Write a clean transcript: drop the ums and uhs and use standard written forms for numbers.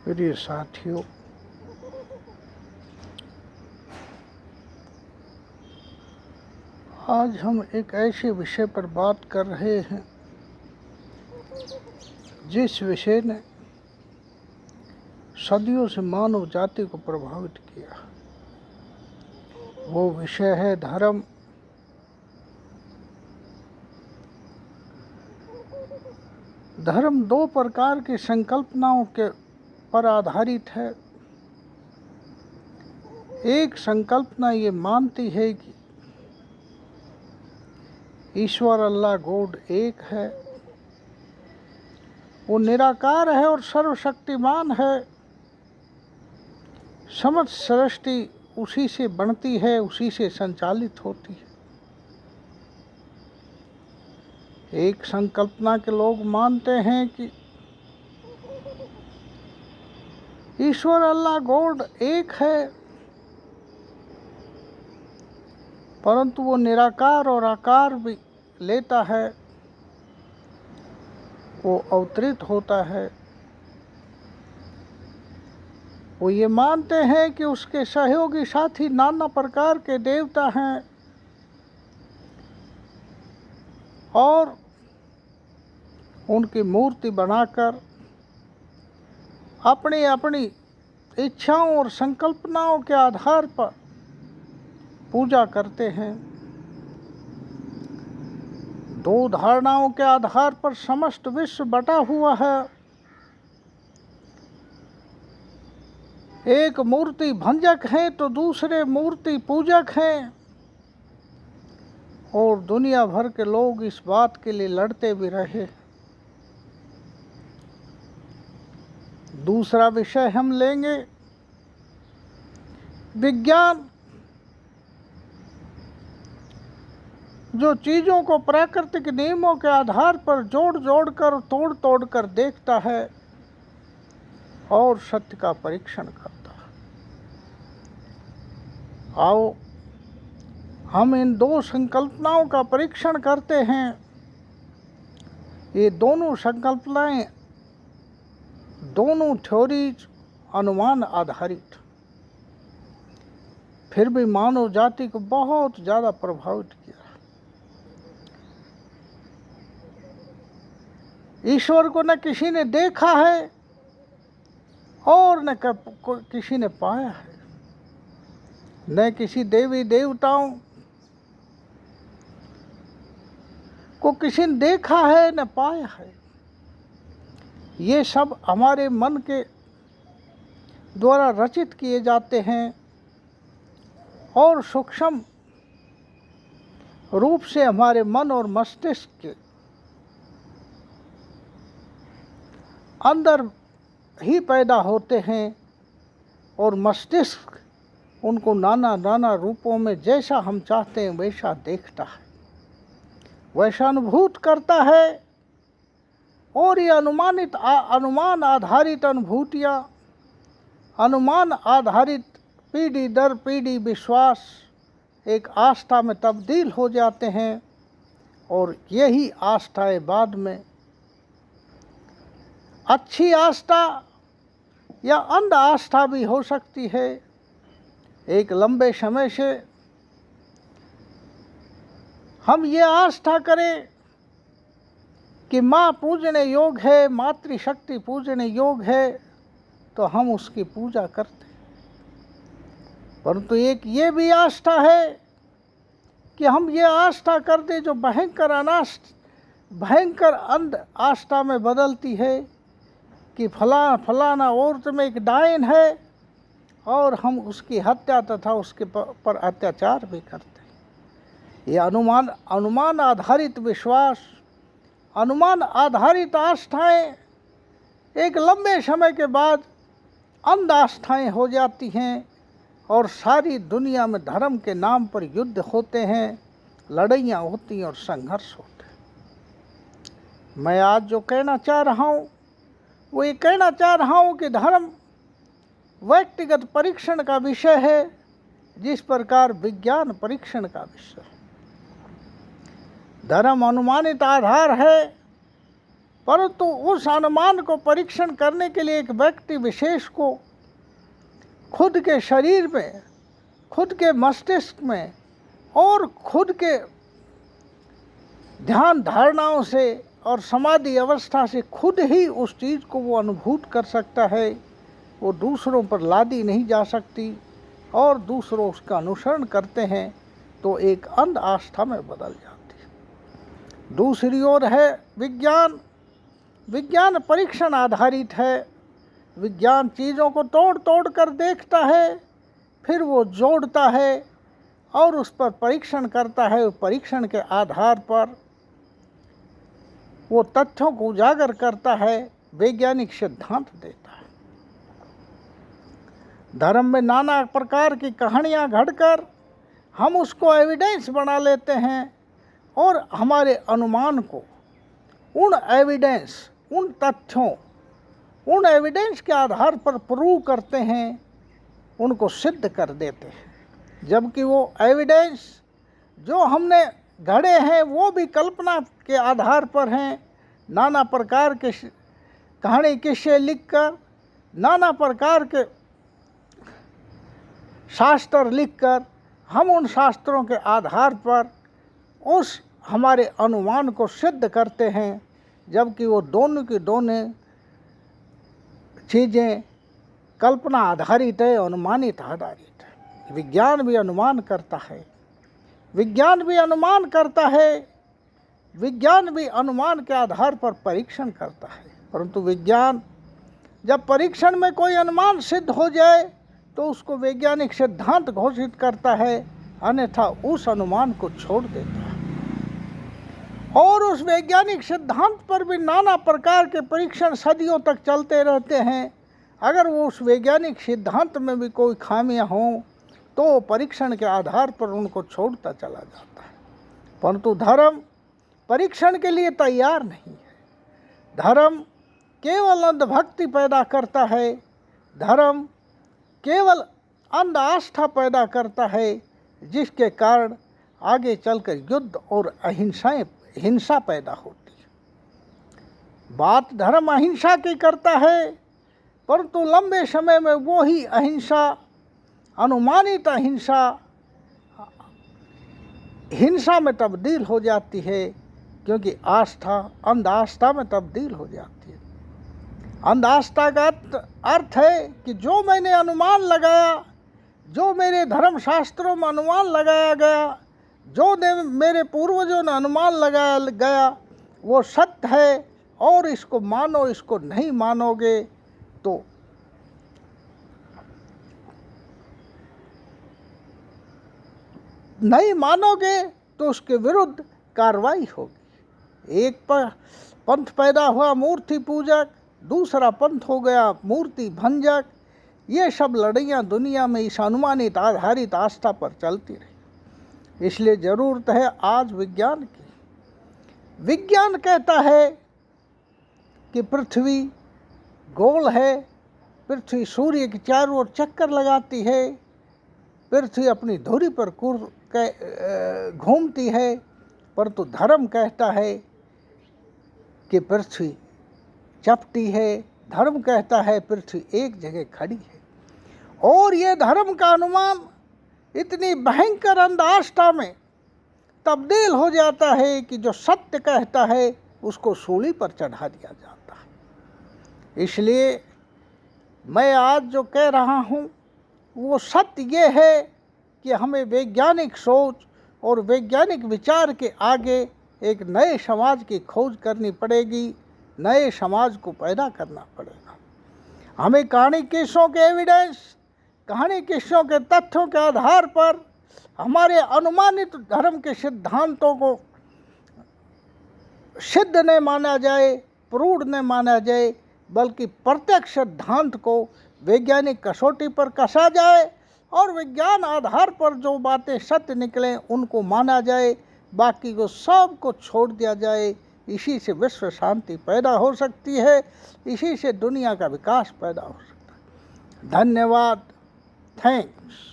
प्रिय साथियों, आज हम एक ऐसे विषय पर बात कर रहे हैं जिस विषय ने सदियों से मानव जाति को प्रभावित किया। वो विषय है धर्म। धर्म दो प्रकार की संकल्पनाओं के पर आधारित है। एक संकल्पना ये मानती है कि ईश्वर अल्लाह गॉड एक है, वो निराकार है और सर्वशक्तिमान है। समस्त सृष्टि उसी से बनती है, उसी से संचालित होती है। एक संकल्पना के लोग मानते हैं कि ईश्वर अल्लाह गॉड एक है, परंतु वो निराकार और आकार भी लेता है, वो अवतरित होता है। वो ये मानते हैं कि उसके सहयोगी साथी नाना प्रकार के देवता हैं और उनकी मूर्ति बनाकर अपनी अपनी इच्छाओं और संकल्पनाओं के आधार पर पूजा करते हैं। दो धारणाओं के आधार पर समस्त विश्व बटा हुआ है। एक मूर्ति भंजक है तो दूसरे मूर्ति पूजक हैं, और दुनिया भर के लोग इस बात के लिए लड़ते भी रहे। दूसरा विषय हम लेंगे विज्ञान, जो चीज़ों को प्राकृतिक नियमों के आधार पर जोड़ जोड़ कर तोड़ तोड़ कर देखता है और सत्य का परीक्षण करता है। आओ हम इन दो संकल्पनाओं का परीक्षण करते हैं। ये दोनों संकल्पनाएं, दोनों थ्योरीज अनुमान आधारित, फिर भी मानव जाति को बहुत ज़्यादा प्रभावित किया। ईश्वर को न किसी ने देखा है और न किसी ने पाया है, न किसी देवी देवताओं को किसी ने देखा है न पाया है। ये सब हमारे मन के द्वारा रचित किए जाते हैं और सूक्ष्म रूप से हमारे मन और मस्तिष्क के अंदर ही पैदा होते हैं, और मस्तिष्क उनको नाना नाना रूपों में जैसा हम चाहते हैं वैसा देखता है, वैसा अनुभूत करता है। और ये अनुमान आधारित अनुभूतियाँ, अनुमान आधारित पीढ़ी दर पीढ़ी विश्वास एक आस्था में तब्दील हो जाते हैं, और यही आस्थाएं बाद में अच्छी आस्था या अंध आस्था भी हो सकती है। एक लंबे समय से हम ये आस्था करें कि माँ पूजने योग है, मातृशक्ति पूजने योग है, तो हम उसकी पूजा करते हैं। परंतु एक ये भी आस्था है कि हम ये आस्था कर दें जो भयंकर अंध आस्था में बदलती है कि फलाना औरत में एक डायन है, और हम उसकी हत्या तथा उसके पर अत्याचार भी करते हैं। ये अनुमान आधारित विश्वास, अनुमान आधारित आस्थाएं एक लंबे समय के बाद अंध आस्थाएं हो जाती हैं, और सारी दुनिया में धर्म के नाम पर युद्ध होते हैं, लड़ाइयाँ होती हैं और संघर्ष होते हैं। मैं आज जो कहना चाह रहा हूँ वो ये कहना चाह रहा हूँ कि धर्म व्यक्तिगत परीक्षण का विषय है, जिस प्रकार विज्ञान परीक्षण का विषय है। धर्म अनुमानित आधार है, परंतु उस अनुमान को परीक्षण करने के लिए एक व्यक्ति विशेष को खुद के शरीर में, खुद के मस्तिष्क में और खुद के ध्यान धारणाओं से और समाधि अवस्था से खुद ही उस चीज़ को वो अनुभूत कर सकता है। वो दूसरों पर लादी नहीं जा सकती और दूसरों उसका अनुसरण करते हैं तो एक अंध आस्था में बदल जाती है। दूसरी ओर है विज्ञान। विज्ञान परीक्षण आधारित है। विज्ञान चीज़ों को तोड़ तोड़ कर देखता है, फिर वो जोड़ता है और उस पर परीक्षण करता है। परीक्षण के आधार पर वो तथ्यों को उजागर करता है, वैज्ञानिक सिद्धांत देता है। धर्म में नाना प्रकार की कहानियाँ घड़कर हम उसको एविडेंस बना लेते हैं और हमारे अनुमान को उन एविडेंस, उन तथ्यों, उन एविडेंस के आधार पर प्रूव करते हैं, उनको सिद्ध कर देते हैं। जबकि वो एविडेंस जो हमने घड़े हैं वो भी कल्पना के आधार पर हैं। नाना प्रकार के कहानी किस्से लिखकर, नाना प्रकार के शास्त्र लिखकर हम उन शास्त्रों के आधार पर उस हमारे अनुमान को सिद्ध करते हैं। जबकि वो दोनों की दोनों चीज़ें कल्पना आधारित है, अनुमानित आधारित है। विज्ञान भी अनुमान करता है, विज्ञान भी अनुमान करता है, विज्ञान भी अनुमान के आधार पर परीक्षण करता है। परंतु विज्ञान जब परीक्षण में कोई अनुमान सिद्ध हो जाए तो उसको वैज्ञानिक सिद्धांत घोषित करता है, अन्यथा उस अनुमान को छोड़ देता है। और उस वैज्ञानिक सिद्धांत पर भी नाना प्रकार के परीक्षण सदियों तक चलते रहते हैं। अगर वो उस वैज्ञानिक सिद्धांत में भी कोई खामियां हों तो परीक्षण के आधार पर उनको छोड़ता चला जाता है। परंतु धर्म परीक्षण के लिए तैयार नहीं है। धर्म केवल अंधभक्ति पैदा करता है। धर्म केवल अंध आस्था पैदा करता है, जिसके कारण आगे चलकर युद्ध और हिंसा पैदा होती है। बात धर्म अहिंसा की करता है, परंतु लंबे समय में वो ही अहिंसा, अनुमानित अहिंसा, हिंसा में तब्दील हो जाती है, क्योंकि आस्था अंध आस्था में तब्दील हो जाती है। अंध आस्था का अर्थ है कि जो मैंने अनुमान लगाया, जो मेरे धर्म शास्त्रों में अनुमान लगाया गया, जो मेरे पूर्वजों ने अनुमान लगाया गया वो सत्य है और इसको मानो। इसको नहीं मानोगे तो उसके विरुद्ध कार्रवाई होगी। एक पंथ पैदा हुआ मूर्ति पूजक, दूसरा पंथ हो गया मूर्ति भंजक। ये सब लड़ाइयाँ दुनिया में इस अनुमानित आधारित आस्था पर चलती रही। इसलिए ज़रूरत है आज विज्ञान की। विज्ञान कहता है कि पृथ्वी गोल है, पृथ्वी सूर्य के चारों ओर चक्कर लगाती है, पृथ्वी अपनी धुरी पर घूमती है। परंतु धर्म कहता है कि पृथ्वी चपटी है। धर्म कहता है पृथ्वी एक जगह खड़ी है। और ये धर्म का अनुमान इतनी भयंकर अंधआस्था में तब्दील हो जाता है कि जो सत्य कहता है उसको सूली पर चढ़ा दिया जाता है। इसलिए मैं आज जो कह रहा हूँ वो सत्य ये है कि हमें वैज्ञानिक सोच और वैज्ञानिक विचार के आगे एक नए समाज की खोज करनी पड़ेगी, नए समाज को पैदा करना पड़ेगा। हमें कहानी किस्सों के एविडेंस, कहानी किस्सों के तथ्यों के आधार पर हमारे अनुमानित धर्म के सिद्धांतों को सिद्ध न माना जाए, प्रूढ़ न माना जाए, बल्कि प्रत्यक्ष सिद्धांत को वैज्ञानिक कसौटी पर कसा जाए और विज्ञान आधार पर जो बातें सत्य निकलें उनको माना जाए, बाकी को सब को छोड़ दिया जाए। इसी से विश्व शांति पैदा हो सकती है, इसी से दुनिया का विकास पैदा हो सकता है। धन्यवाद। थैंक्स।